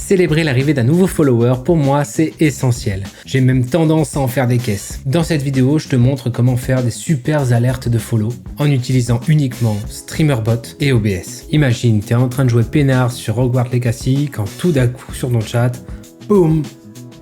Célébrer l'arrivée d'un nouveau follower, pour moi, c'est essentiel. J'ai même tendance à en faire des caisses. Dans cette vidéo, je te montre comment faire des super alertes de follow en utilisant uniquement StreamerBot et OBS. Imagine, tu es en train de jouer peinard sur Hogwarts Legacy quand tout d'un coup sur ton chat, boum,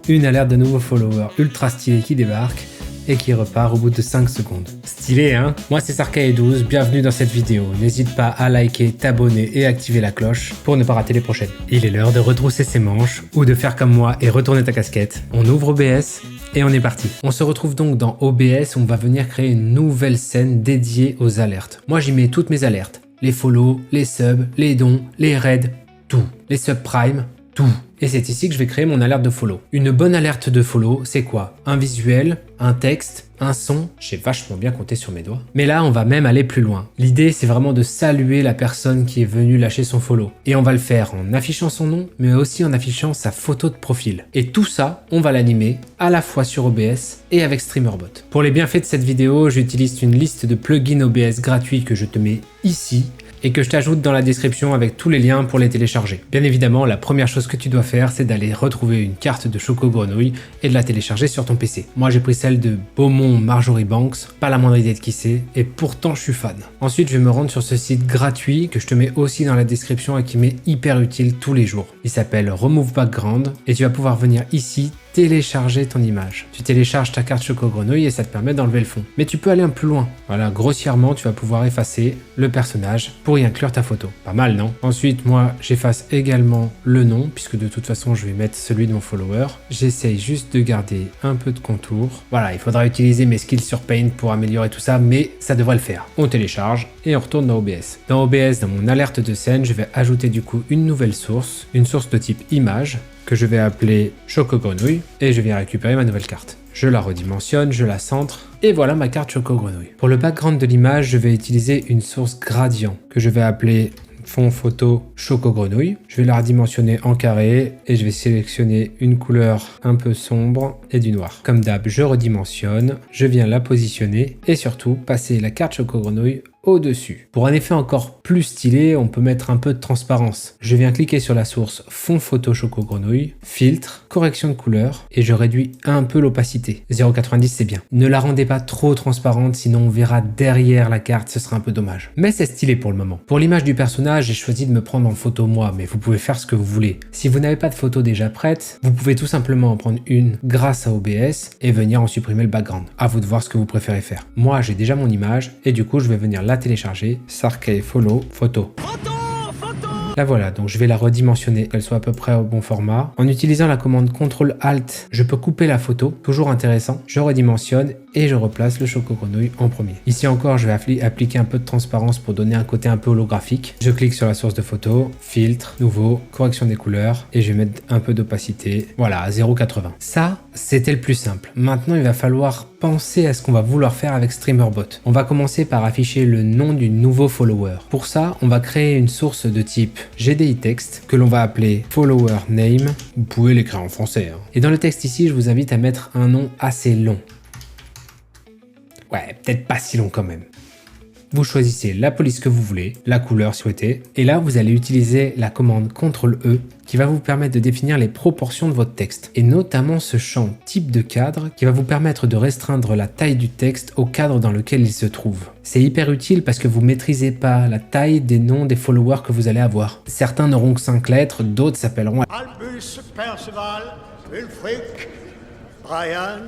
une alerte de nouveau follower ultra stylé qui débarque et qui repart au bout de 5 secondes. Stylé, hein? Moi c'est Sarkae12, bienvenue dans cette vidéo. N'hésite pas à liker, t'abonner et activer la cloche pour ne pas rater les prochaines. Il est l'heure de retrousser ses manches ou de faire comme moi et retourner ta casquette. On ouvre OBS et on est parti. On se retrouve donc dans OBS où on va venir créer une nouvelle scène dédiée aux alertes. Moi j'y mets toutes mes alertes. Les follow, les subs, les dons, les raids, tout. Les subprimes, tout. Et c'est ici que je vais créer mon alerte de follow. Une bonne alerte de follow, c'est quoi? Un visuel, un texte, un son. J'ai vachement bien compté sur mes doigts. Mais là, on va même aller plus loin. L'idée, c'est vraiment de saluer la personne qui est venue lâcher son follow. Et on va le faire en affichant son nom, mais aussi en affichant sa photo de profil. Et tout ça, on va l'animer à la fois sur OBS et avec StreamerBot. Pour les bienfaits de cette vidéo, j'utilise une liste de plugins OBS gratuits que je te mets ici et que je t'ajoute dans la description avec tous les liens pour les télécharger. Bien évidemment, la première chose que tu dois faire, c'est d'aller retrouver une carte de Choco Grenouille et de la télécharger sur ton PC. Moi, j'ai pris celle de Beaumont Marjorie Banks, pas la moindre idée de qui c'est, et pourtant je suis fan. Ensuite, je vais me rendre sur ce site gratuit que je te mets aussi dans la description et qui m'est hyper utile tous les jours. Il s'appelle Remove Background et tu vas pouvoir venir ici télécharger ton image. Tu télécharges ta carte Choco Grenouille et ça te permet d'enlever le fond. Mais tu peux aller un peu plus loin. Voilà, grossièrement, tu vas pouvoir effacer le personnage pour y inclure ta photo. Pas mal, non? Ensuite, moi, j'efface également le nom, puisque de toute façon, je vais mettre celui de mon follower. J'essaye juste de garder un peu de contour. Voilà, il faudra utiliser mes skills sur Paint pour améliorer tout ça, mais ça devrait le faire. On télécharge et on retourne dans OBS. Dans OBS, dans mon alerte de scène, je vais ajouter du coup une nouvelle source, une source de type image, que je vais appeler Choco Grenouille et je viens récupérer ma nouvelle carte. Je la redimensionne, je la centre et voilà ma carte Choco Grenouille. Pour le background de l'image, je vais utiliser une source gradient que je vais appeler fond photo Choco Grenouille. Je vais la redimensionner en carré et je vais sélectionner une couleur un peu sombre et du noir. Comme d'hab, je redimensionne, je viens la positionner et surtout passer la carte Choco Grenouille au-dessus. Pour un effet encore plus stylé, on peut mettre un peu de transparence. Je viens cliquer sur la source fond photo Choco Grenouille, filtre, correction de couleur et je réduis un peu l'opacité. 0,90 c'est bien. Ne la rendez pas trop transparente sinon on verra derrière la carte, ce sera un peu dommage. Mais c'est stylé pour le moment. Pour l'image du personnage, j'ai choisi de me prendre en photo moi, mais vous pouvez faire ce que vous voulez. Si vous n'avez pas de photo déjà prête, vous pouvez tout simplement en prendre une grâce à OBS et venir en supprimer le background. À vous de voir ce que vous préférez faire. Moi j'ai déjà mon image et du coup je vais venir la télécharger, Sarkae follow photo. La voilà, donc je vais la redimensionner, qu'elle soit à peu près au bon format. En utilisant la commande CTRL-ALT, je peux couper la photo, toujours intéressant. Je redimensionne et je replace le Choco Grenouille en premier. Ici encore, je vais appliquer un peu de transparence pour donner un côté un peu holographique. Je clique sur la source de photo, filtre, nouveau, correction des couleurs et je vais mettre un peu d'opacité. Voilà, à 0,80. Ça, c'était le plus simple. Maintenant, il va falloir penser à ce qu'on va vouloir faire avec StreamerBot. On va commencer par afficher le nom du nouveau follower. Pour ça, on va créer une source de type GDI Text que l'on va appeler Follower Name. Vous pouvez l'écrire en français, hein. Et dans le texte ici, je vous invite à mettre un nom assez long. Ouais, peut-être pas si long quand même. Vous choisissez la police que vous voulez, la couleur souhaitée, et là vous allez utiliser la commande CTRL-E qui va vous permettre de définir les proportions de votre texte, et notamment ce champ type de cadre qui va vous permettre de restreindre la taille du texte au cadre dans lequel il se trouve. C'est hyper utile parce que vous maîtrisez pas la taille des noms des followers que vous allez avoir. Certains n'auront que 5 lettres, d'autres s'appelleront Albus, Perceval, Ulfric, Brian,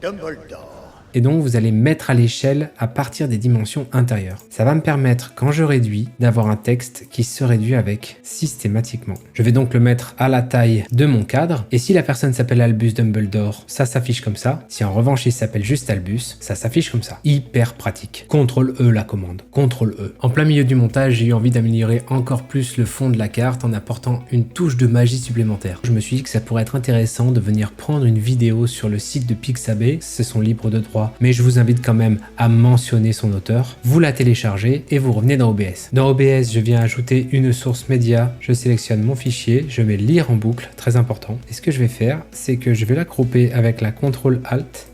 Dumbledore. Et donc vous allez mettre à l'échelle à partir des dimensions intérieures. Ça va me permettre, quand je réduis, d'avoir un texte qui se réduit avec systématiquement. Je vais donc le mettre à la taille de mon cadre, et si la personne s'appelle Albus Dumbledore, ça s'affiche comme ça. Si en revanche il s'appelle juste Albus, ça s'affiche comme ça. Hyper pratique. CTRL-E la commande. CTRL-E. En plein milieu du montage, j'ai eu envie d'améliorer encore plus le fond de la carte en apportant une touche de magie supplémentaire. Je me suis dit que ça pourrait être intéressant de venir prendre une vidéo sur le site de Pixabay, c'est son libre de droit, mais je vous invite quand même à mentionner son auteur. Vous la téléchargez et vous revenez dans OBS. Dans OBS, je viens ajouter une source média, je sélectionne mon fichier, je mets lire en boucle, très important. Et ce que je vais faire, c'est que je vais la grouper avec la CTRL-ALT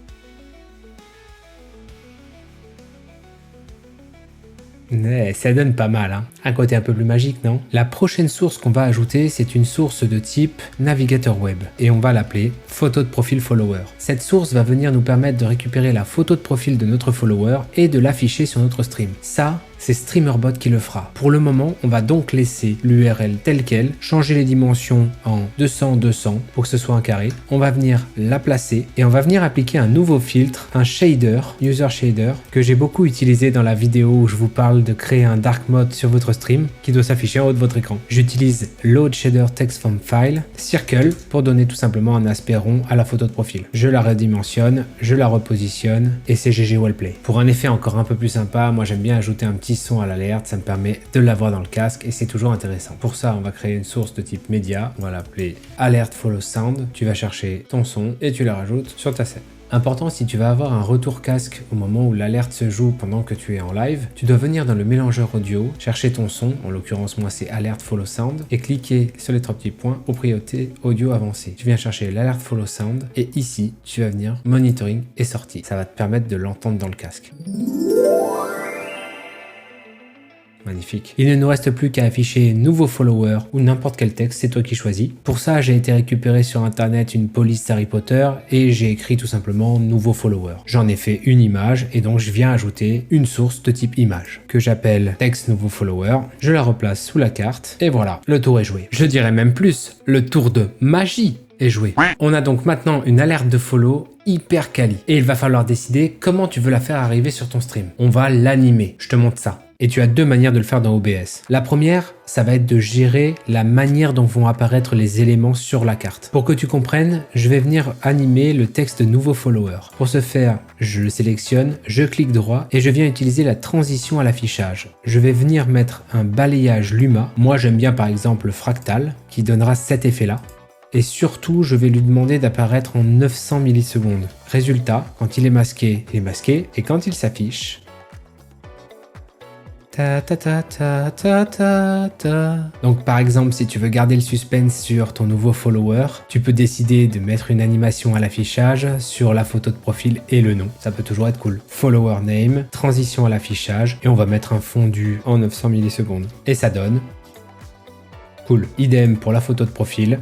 Ouais, ça donne pas mal, hein. Un côté un peu plus magique, non? La prochaine source qu'on va ajouter, c'est une source de type navigateur web et on va l'appeler photo de profil follower. Cette source va venir nous permettre de récupérer la photo de profil de notre follower et de l'afficher sur notre stream. Ça, c'est Streamerbot qui le fera. Pour le moment, on va donc laisser l'URL telle quelle, changer les dimensions en 200-200 pour que ce soit un carré. On va venir la placer et on va venir appliquer un nouveau filtre, un shader, user shader, que j'ai beaucoup utilisé dans la vidéo où je vous parle de créer un dark mode sur votre stream qui doit s'afficher en haut de votre écran. J'utilise Load Shader Text from File, Circle, pour donner tout simplement un aspect rond à la photo de profil. Je la redimensionne, je la repositionne et c'est GG Wellplay. Pour un effet encore un peu plus sympa, moi j'aime bien ajouter un petit son à l'alerte, ça me permet de l'avoir dans le casque et c'est toujours intéressant. Pour ça, on va créer une source de type média, on va l'appeler Alert Follow Sound. Tu vas chercher ton son et tu le rajoutes sur ta scène. Important, si tu vas avoir un retour casque au moment où l'alerte se joue pendant que tu es en live, tu dois venir dans le mélangeur audio, chercher ton son, en l'occurrence moi c'est Alert Follow Sound, et cliquer sur les 3 petits points, propriété audio avancée. Tu viens chercher l'Alert Follow Sound et ici tu vas venir monitoring et sortie. Ça va te permettre de l'entendre dans le casque. Magnifique. Il ne nous reste plus qu'à afficher nouveau follower ou n'importe quel texte, c'est toi qui choisis. Pour ça, j'ai été récupérer sur internet une police Harry Potter et j'ai écrit tout simplement nouveau follower. J'en ai fait une image et donc je viens ajouter une source de type image que j'appelle texte nouveau follower. Je la replace sous la carte et voilà, le tour est joué. Je dirais même plus, le tour de magie est joué. On a donc maintenant une alerte de follow hyper quali et il va falloir décider comment tu veux la faire arriver sur ton stream. On va l'animer, je te montre ça. Et tu as deux manières de le faire dans OBS. La première, ça va être de gérer la manière dont vont apparaître les éléments sur la carte. Pour que tu comprennes, je vais venir animer le texte nouveau follower. Pour ce faire, je le sélectionne, je clique droit et je viens utiliser la transition à l'affichage. Je vais venir mettre un balayage Luma. Moi, j'aime bien par exemple le fractal qui donnera cet effet-là. Et surtout, je vais lui demander d'apparaître en 900 millisecondes. Résultat, quand il est masqué, et quand il s'affiche, ta ta ta ta ta ta ta. Donc par exemple, si tu veux garder le suspense sur ton nouveau follower, tu peux décider de mettre une animation à l'affichage sur la photo de profil et le nom. Ça peut toujours être cool. Follower name, transition à l'affichage et on va mettre un fondu en 900 millisecondes. Et ça donne cool. Idem pour la photo de profil.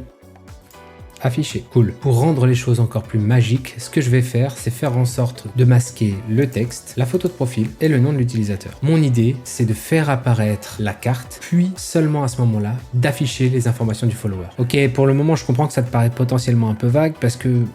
Affiché. Cool. Pour rendre les choses encore plus magiques, ce que je vais faire, c'est faire en sorte de masquer le texte, la photo de profil et le nom de l'utilisateur. Mon idée, c'est de faire apparaître la carte, puis seulement à ce moment-là, d'afficher les informations du follower. Ok, pour le moment, je comprends que ça te paraît potentiellement un peu vague parce que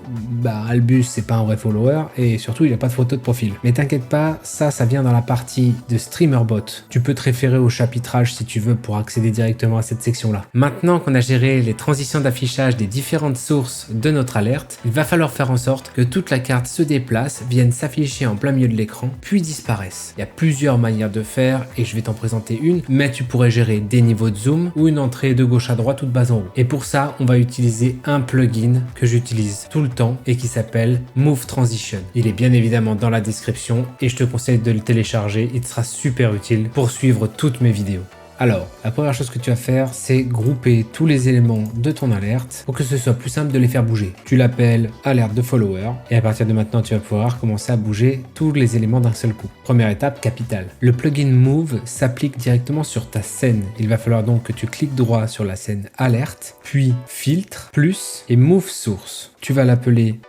Albus, c'est pas un vrai follower et surtout, il n'a pas de photo de profil. Mais t'inquiète pas, ça vient dans la partie de Streamerbot. Tu peux te référer au chapitrage si tu veux pour accéder directement à cette section-là. Maintenant qu'on a géré les transitions d'affichage des différentes source de notre alerte, il va falloir faire en sorte que toute la carte se déplace, vienne s'afficher en plein milieu de l'écran, puis disparaisse. Il y a plusieurs manières de faire et je vais t'en présenter une, mais tu pourrais gérer des niveaux de zoom ou une entrée de gauche à droite ou de bas en haut. Et pour ça, on va utiliser un plugin que j'utilise tout le temps et qui s'appelle Move Transition. Il est bien évidemment dans la description et je te conseille de le télécharger, il te sera super utile pour suivre toutes mes vidéos. Alors, la première chose que tu vas faire, c'est grouper tous les éléments de ton alerte pour que ce soit plus simple de les faire bouger. Tu l'appelles alerte de follower et à partir de maintenant, tu vas pouvoir commencer à bouger tous les éléments d'un seul coup. Première étape, capitale. Le plugin Move s'applique directement sur ta scène. Il va falloir donc que tu cliques droit sur la scène alerte, puis filtre, plus et Move Source. Tu vas l'appeler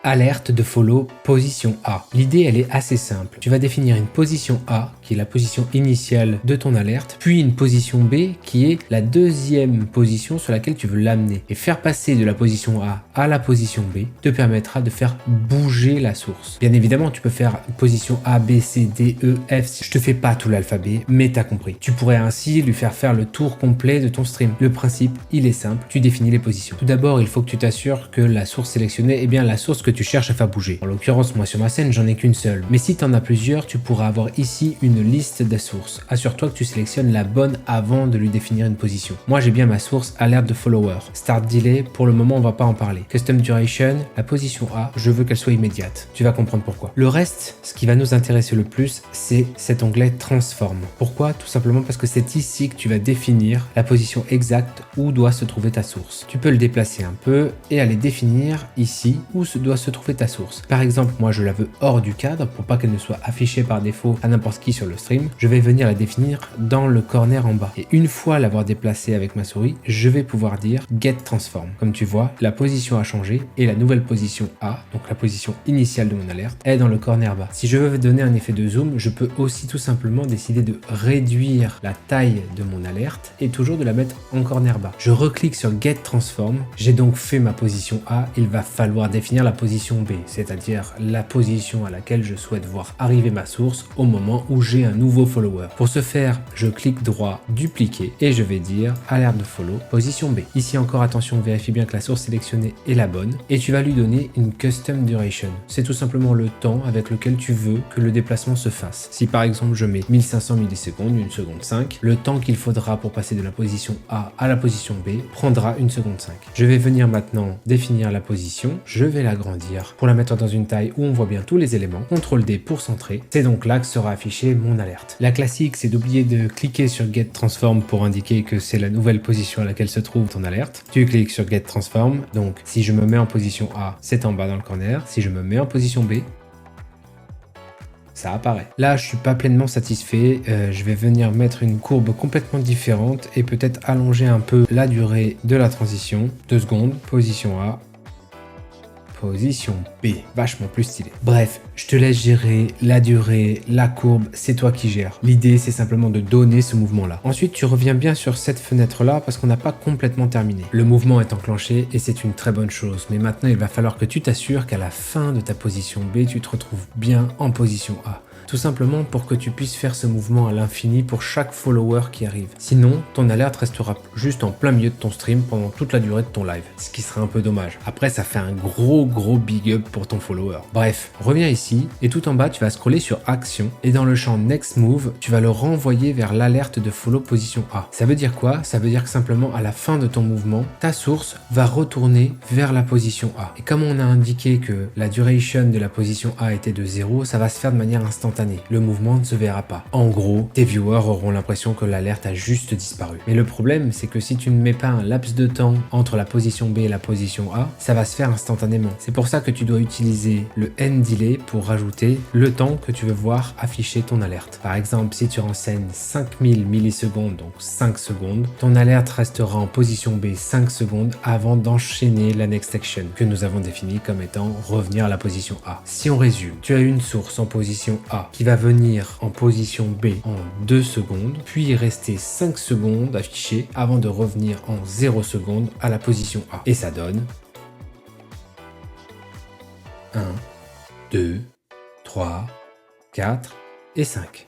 alerte de follow position A. L'idée, elle est assez simple. Tu vas définir une position A, qui est la position initiale de ton alerte, puis une position B, qui est la deuxième position sur laquelle tu veux l'amener. Et faire passer de la position A à la position B te permettra de faire bouger la source. Bien évidemment, tu peux faire position A, B, C, D, E, F. Je te fais pas tout l'alphabet, mais t'as compris. Tu pourrais ainsi lui faire le tour complet de ton stream. Le principe, il est simple. Tu définis les positions. Tout d'abord, il faut que tu t'assures que la source sélectionnée est bien la source que tu cherches à faire bouger. En l'occurrence, moi sur ma scène, j'en ai qu'une seule. Mais si tu en as plusieurs, tu pourras avoir ici une liste de sources. Assure-toi que tu sélectionnes la bonne avant de lui définir une position. Moi, j'ai bien ma source alerte de follower. Start delay, pour le moment, on va pas en parler. Custom duration, la position A, je veux qu'elle soit immédiate. Tu vas comprendre pourquoi. Le reste, ce qui va nous intéresser le plus, c'est cet onglet transform. Pourquoi? Tout simplement parce que c'est ici que tu vas définir la position exacte où doit se trouver ta source. Tu peux le déplacer un peu et aller définir ici où doit se se trouver ta source. Par exemple, moi je la veux hors du cadre pour pas qu'elle ne soit affichée par défaut à n'importe qui sur le stream. Je vais venir la définir dans le corner en bas. Et une fois l'avoir déplacée avec ma souris, je vais pouvoir dire Get Transform. Comme tu vois, la position a changé et la nouvelle position A, donc la position initiale de mon alerte, est dans le corner bas. Si je veux donner un effet de zoom, je peux aussi tout simplement décider de réduire la taille de mon alerte et toujours de la mettre en corner bas. Je reclique sur Get Transform. J'ai donc fait ma position A. Il va falloir définir la position B, c'est-à-dire la position à laquelle je souhaite voir arriver ma source au moment où j'ai un nouveau follower. Pour ce faire, je clique droit, dupliquer et je vais dire alerte de follow, position B. Ici encore, attention, vérifie bien que la source sélectionnée est la bonne et tu vas lui donner une custom duration. C'est tout simplement le temps avec lequel tu veux que le déplacement se fasse. Si par exemple je mets 1500 millisecondes, 1 seconde 5, le temps qu'il faudra pour passer de la position A à la position B prendra 1 seconde 5. Je vais venir maintenant définir la position, je vais l'agrandir pour la mettre dans une taille où on voit bien tous les éléments, CTRL D pour centrer, c'est donc là que sera affiché mon alerte. La classique, c'est d'oublier de cliquer sur Get Transform pour indiquer que c'est la nouvelle position à laquelle se trouve ton alerte. Tu cliques sur Get Transform, donc si je me mets en position A, c'est en bas dans le corner, si je me mets en position B, ça apparaît. Là, je suis pas pleinement satisfait. Je vais venir mettre une courbe complètement différente et peut-être allonger un peu la durée de la transition. 2 secondes, position A, position B, vachement plus stylé. Bref, je te laisse gérer la durée, la courbe, c'est toi qui gères. L'idée, c'est simplement de donner ce mouvement-là. Ensuite, tu reviens bien sur cette fenêtre-là parce qu'on n'a pas complètement terminé. Le mouvement est enclenché et c'est une très bonne chose. Mais maintenant, il va falloir que tu t'assures qu'à la fin de ta position B, tu te retrouves bien en position A. Tout simplement pour que tu puisses faire ce mouvement à l'infini pour chaque follower qui arrive. Sinon, ton alerte restera juste en plein milieu de ton stream pendant toute la durée de ton live, ce qui serait un peu dommage. Après, ça fait un gros big up pour ton follower. Bref, reviens ici et tout en bas, tu vas scroller sur Action et dans le champ Next Move, tu vas le renvoyer vers l'alerte de follow position A. Ça veut dire quoi? Ça veut dire que simplement à la fin de ton mouvement, ta source va retourner vers la position A. Et comme on a indiqué que la duration de la position A était de 0, ça va se faire de manière instantanée. Le mouvement ne se verra pas. En gros, tes viewers auront l'impression que l'alerte a juste disparu. Mais le problème, c'est que si tu ne mets pas un laps de temps entre la position B et la position A, ça va se faire instantanément. C'est pour ça que tu dois utiliser le end delay pour rajouter le temps que tu veux voir afficher ton alerte. Par exemple, si tu renseignes 5000 millisecondes, donc 5 secondes, ton alerte restera en position B 5 secondes avant d'enchaîner la next action que nous avons définie comme étant revenir à la position A. Si on résume, tu as une source en position A qui va venir en position B en 2 secondes, puis rester 5 secondes affiché avant de revenir en 0 secondes à la position A. Et ça donne 1, 2, 3, 4 et 5.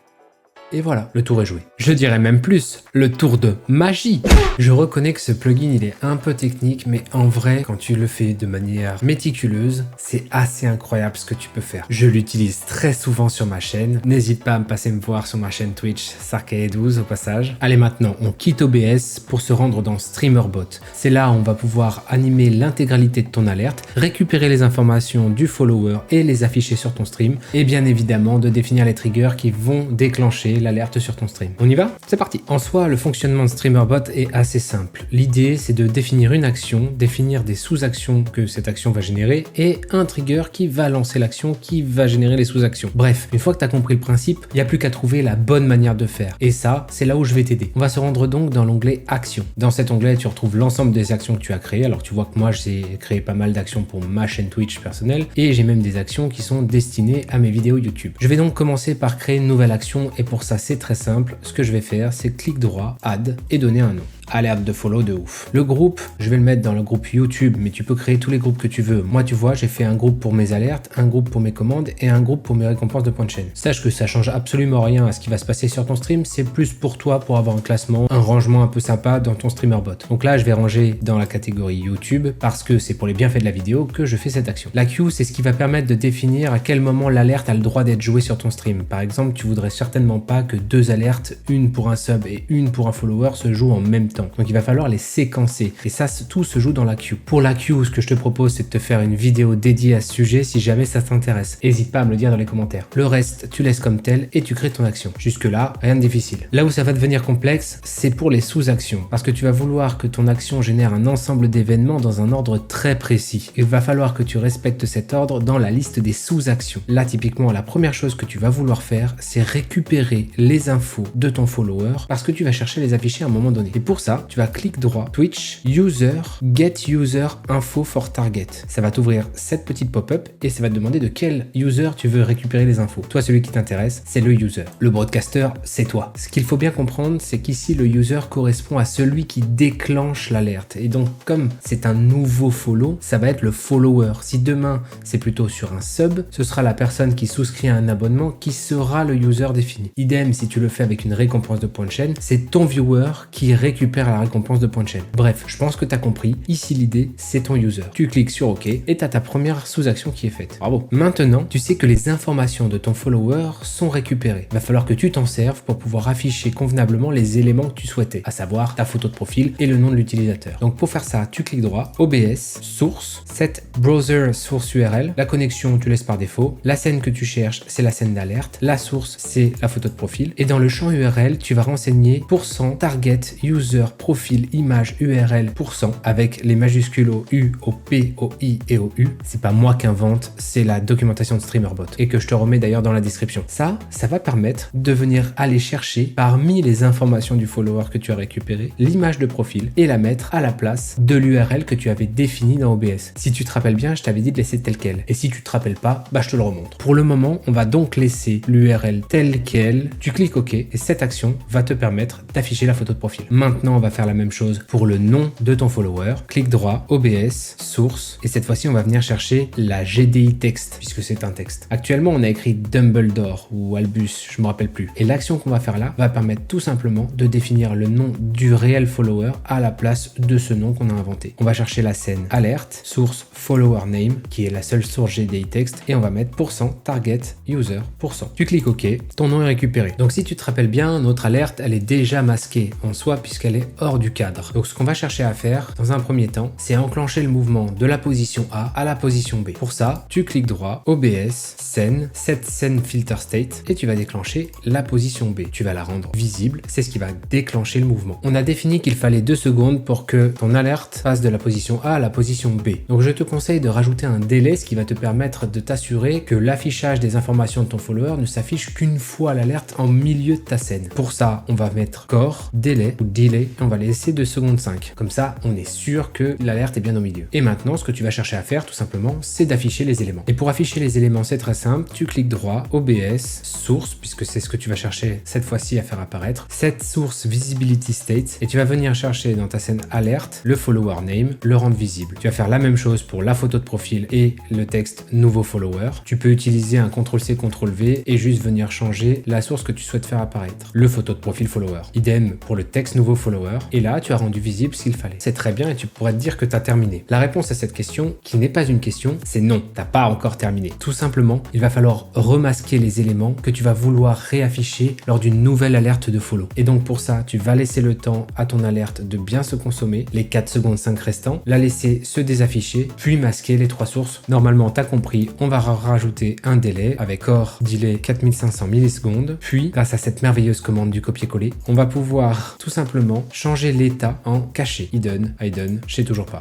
Et voilà, le tour est joué. Je dirais même plus, le tour de magie. Je reconnais que ce plugin, il est un peu technique, mais en vrai, quand tu le fais de manière méticuleuse, c'est assez incroyable ce que tu peux faire. Je l'utilise très souvent sur ma chaîne. N'hésite pas à me passer me voir sur ma chaîne Twitch, Sarkae12 au passage. Allez, maintenant, on quitte OBS pour se rendre dans StreamerBot. C'est là où on va pouvoir animer l'intégralité de ton alerte, récupérer les informations du follower et les afficher sur ton stream, et bien évidemment de définir les triggers qui vont déclencher l'alerte sur ton stream. On y va? C'est parti! En soi, le fonctionnement de StreamerBot est assez simple. L'idée, c'est de définir une action, définir des sous-actions que cette action va générer et un trigger qui va lancer l'action qui va générer les sous-actions. Bref, une fois que tu as compris le principe, il n'y a plus qu'à trouver la bonne manière de faire. Et ça, c'est là où je vais t'aider. On va se rendre donc dans l'onglet Actions. Dans cet onglet, tu retrouves l'ensemble des actions que tu as créées. Alors tu vois que moi, j'ai créé pas mal d'actions pour ma chaîne Twitch personnelle et j'ai même des actions qui sont destinées à mes vidéos YouTube. Je vais donc commencer par créer une nouvelle action et pour ça, c'est très simple. Ce que je vais faire, c'est clic droit, add et donner un nom. Alerte de follow de ouf. Le groupe, je vais le mettre dans le groupe YouTube, mais tu peux créer tous les groupes que tu veux. Moi, tu vois, j'ai fait un groupe pour mes alertes, un groupe pour mes commandes et un groupe pour mes récompenses de points de chaîne. Sache que ça change absolument rien à ce qui va se passer sur ton stream, c'est plus pour toi pour avoir un classement, un rangement un peu sympa dans ton StreamerBot. Donc là, je vais ranger dans la catégorie YouTube parce que c'est pour les bienfaits de la vidéo que je fais cette action. La queue, c'est ce qui va permettre de définir à quel moment l'alerte a le droit d'être jouée sur ton stream. Par exemple, tu voudrais certainement pas que 2 alertes, une pour un sub et une pour un follower, se jouent en même temps. temps. Donc il va falloir les séquencer. Et ça, tout se joue dans la queue. Pour la queue, ce que je te propose, c'est de te faire une vidéo dédiée à ce sujet si jamais ça t'intéresse. N'hésite pas à me le dire dans les commentaires. Le reste, tu laisses comme tel et tu crées ton action. Jusque-là, rien de difficile. Là où ça va devenir complexe, c'est pour les sous-actions. Parce que tu vas vouloir que ton action génère un ensemble d'événements dans un ordre très précis. Il va falloir que tu respectes cet ordre dans la liste des sous-actions. Là, typiquement, la première chose que tu vas vouloir faire, c'est récupérer les infos de ton follower parce que tu vas chercher à les afficher à un moment donné. Et pour ça, tu vas clic droit, Twitch, User, Get User Info for Target. Ça va t'ouvrir cette petite pop-up et ça va te demander de quel user tu veux récupérer les infos. Toi, celui qui t'intéresse, c'est le user. Le broadcaster, c'est toi. Ce qu'il faut bien comprendre, c'est qu'ici, le user correspond à celui qui déclenche l'alerte. Et donc, comme c'est un nouveau follow, ça va être le follower. Si demain, c'est plutôt sur un sub, ce sera la personne qui souscrit à un abonnement qui sera le user défini. Idem, si tu le fais avec une récompense de points de chaîne, c'est ton viewer qui récupère la récompense de points de chaîne. Bref, je pense que tu as compris. Ici, l'idée, c'est ton user. Tu cliques sur OK et tu as ta première sous-action qui est faite. Bravo. Maintenant, tu sais que les informations de ton follower sont récupérées. Il va falloir que tu t'en serves pour pouvoir afficher convenablement les éléments que tu souhaitais, à savoir ta photo de profil et le nom de l'utilisateur. Donc pour faire ça, tu cliques droit, OBS, source, set browser source URL, la connexion tu laisses par défaut, la scène que tu cherches c'est la scène d'alerte, la source c'est la photo de profil et dans le champ URL tu vas renseigner %target user profil image URL % avec les majuscules au U, au P, au I et au U. C'est pas moi qui invente, c'est la documentation de StreamerBot et que je te remets d'ailleurs dans la description. Ça va permettre de venir aller chercher parmi les informations du follower que tu as récupéré l'image de profil et la mettre à la place de l'URL que tu avais définie dans OBS. Si tu te rappelles bien, je t'avais dit de laisser tel quel. Et si tu te rappelles pas, je te le remonte. Pour le moment, on va donc laisser l'URL tel quel. Tu cliques OK et cette action va te permettre d'afficher la photo de profil. Maintenant, on va faire la même chose pour le nom de ton follower. Clique droit, OBS, source et cette fois-ci, on va venir chercher la GDI texte puisque c'est un texte. Actuellement, on a écrit Dumbledore ou Albus, je me rappelle plus. Et l'action qu'on va faire là va permettre tout simplement de définir le nom du réel follower à la place de ce nom qu'on a inventé. On va chercher la scène alerte, source follower name, qui est la seule source GDI text, et on va mettre %target user %. Tu cliques OK, ton nom est récupéré. Donc si tu te rappelles bien, notre alerte, elle est déjà masquée en soi puisqu'elle est hors du cadre. Donc ce qu'on va chercher à faire dans un premier temps, c'est enclencher le mouvement de la position A à la position B. Pour ça, tu cliques droit, OBS, scène, set scène filter state, et tu vas déclencher la position B. Tu vas la rendre visible, c'est ce qui va déclencher le mouvement. On a défini qu'il fallait 2 secondes pour que ton alerte passe de la position A à la position B. Donc je te conseille de rajouter un délai, ce qui va te permettre de t'assurer que l'affichage des informations de ton follower ne s'affiche qu'une fois l'alerte en milieu de ta scène. Pour ça, on va mettre core, délai ou delay, et on va laisser 2 secondes 5. Comme ça, on est sûr que l'alerte est bien au milieu. Et maintenant, ce que tu vas chercher à faire, tout simplement, c'est d'afficher les éléments. Et pour afficher les éléments, c'est très simple. Tu cliques droit, OBS, source, puisque c'est ce que tu vas chercher cette fois-ci à faire apparaître, set source visibility state, et tu vas venir chercher dans ta scène alerte le follower name, le rendre visible. Tu vas faire la même chose pour la photo de profil et le texte nouveau follower. Tu peux utiliser un CTRL-C, CTRL-V et juste venir changer la source que tu souhaites faire apparaître, le photo de profil follower. Idem pour le texte nouveau follower, et là tu as rendu visible ce qu'il fallait. C'est très bien et tu pourrais te dire que tu as terminé. La réponse à cette question, qui n'est pas une question, c'est non, t'as pas encore terminé. Tout simplement, il va falloir remasquer les éléments que tu vas vouloir réafficher lors d'une nouvelle alerte de follow. Et donc pour ça, tu vas laisser le temps à ton alerte de bien se consommer, les 4 secondes 5 restants, la laisser se désafficher, puis masquer les 3 sources. Normalement, t'as compris, on va rajouter un délai avec or delay 4500 millisecondes, puis grâce à cette merveilleuse commande du copier-coller, on va pouvoir tout simplement changer l'état en caché. Hidden, je sais toujours pas.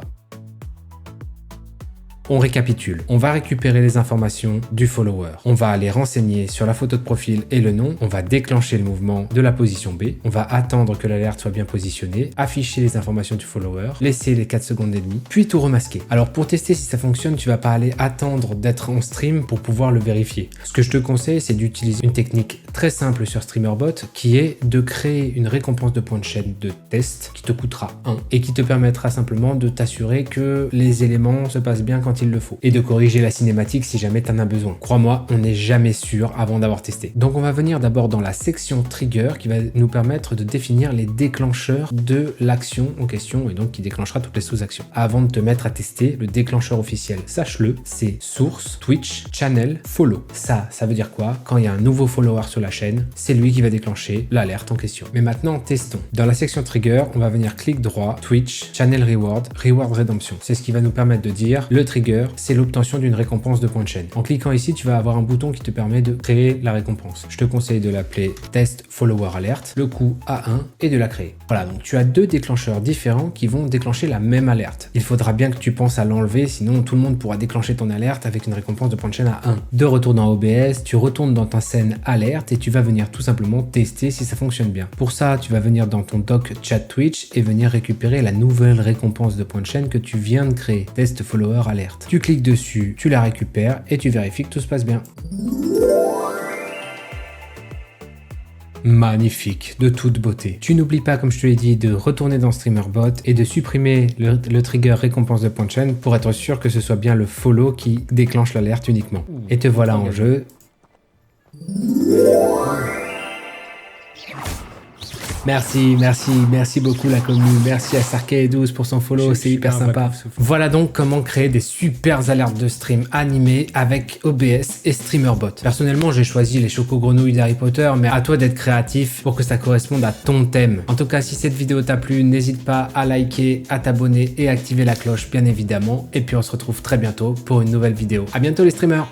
On récapitule. On va récupérer les informations du follower. On va aller renseigner sur la photo de profil et le nom. On va déclencher le mouvement de la position B. On va attendre que l'alerte soit bien positionnée, afficher les informations du follower, laisser les 4 secondes et demie, puis tout remasquer. Alors pour tester si ça fonctionne, tu vas pas aller attendre d'être en stream pour pouvoir le vérifier. Ce que je te conseille, c'est d'utiliser une technique très simple sur StreamerBot qui est de créer une récompense de points de chaîne de test qui te coûtera 1 et qui te permettra simplement de t'assurer que les éléments se passent bien quand quand il le faut et de corriger la cinématique si jamais tu en as besoin. Crois-moi, on n'est jamais sûr avant d'avoir testé. Donc on va venir d'abord dans la section trigger qui va nous permettre de définir les déclencheurs de l'action en question et donc qui déclenchera toutes les sous-actions. Avant de te mettre à tester, le déclencheur officiel, sache-le, c'est source, Twitch, channel, follow. Ça veut dire quoi? Quand il y a un nouveau follower sur la chaîne, c'est lui qui va déclencher l'alerte en question. Mais maintenant, testons. Dans la section trigger, on va venir clic droit, Twitch, channel reward, reward redemption. C'est ce qui va nous permettre de dire le trigger, c'est l'obtention d'une récompense de points de chaîne. En cliquant ici, tu vas avoir un bouton qui te permet de créer la récompense. Je te conseille de l'appeler test follower alert, le coût A1 et de la créer. Voilà, donc tu as deux déclencheurs différents qui vont déclencher la même alerte. Il faudra bien que tu penses à l'enlever, sinon tout le monde pourra déclencher ton alerte avec une récompense de points de chaîne à 1. De retour dans OBS, tu retournes dans ta scène alerte et tu vas venir tout simplement tester si ça fonctionne bien. Pour ça, tu vas venir dans ton doc chat Twitch et venir récupérer la nouvelle récompense de points de chaîne que tu viens de créer, test follower alert. Tu cliques dessus, tu la récupères et tu vérifies que tout se passe bien. Magnifique, de toute beauté. Tu n'oublies pas, comme je te l'ai dit, de retourner dans StreamerBot et de supprimer le trigger récompense de points de chaîne pour être sûr que ce soit bien le follow qui déclenche l'alerte uniquement. Et te voilà en jeu. Merci beaucoup la commune. Merci à Sarkay12 pour son follow, c'est hyper sympa. Voilà donc comment créer des super alertes de stream animées avec OBS et StreamerBot. Personnellement, j'ai choisi les chocos-grenouilles d'Harry Potter, mais à toi d'être créatif pour que ça corresponde à ton thème. En tout cas, si cette vidéo t'a plu, n'hésite pas à liker, à t'abonner et à activer la cloche, bien évidemment. Et puis on se retrouve très bientôt pour une nouvelle vidéo. À bientôt les streamers!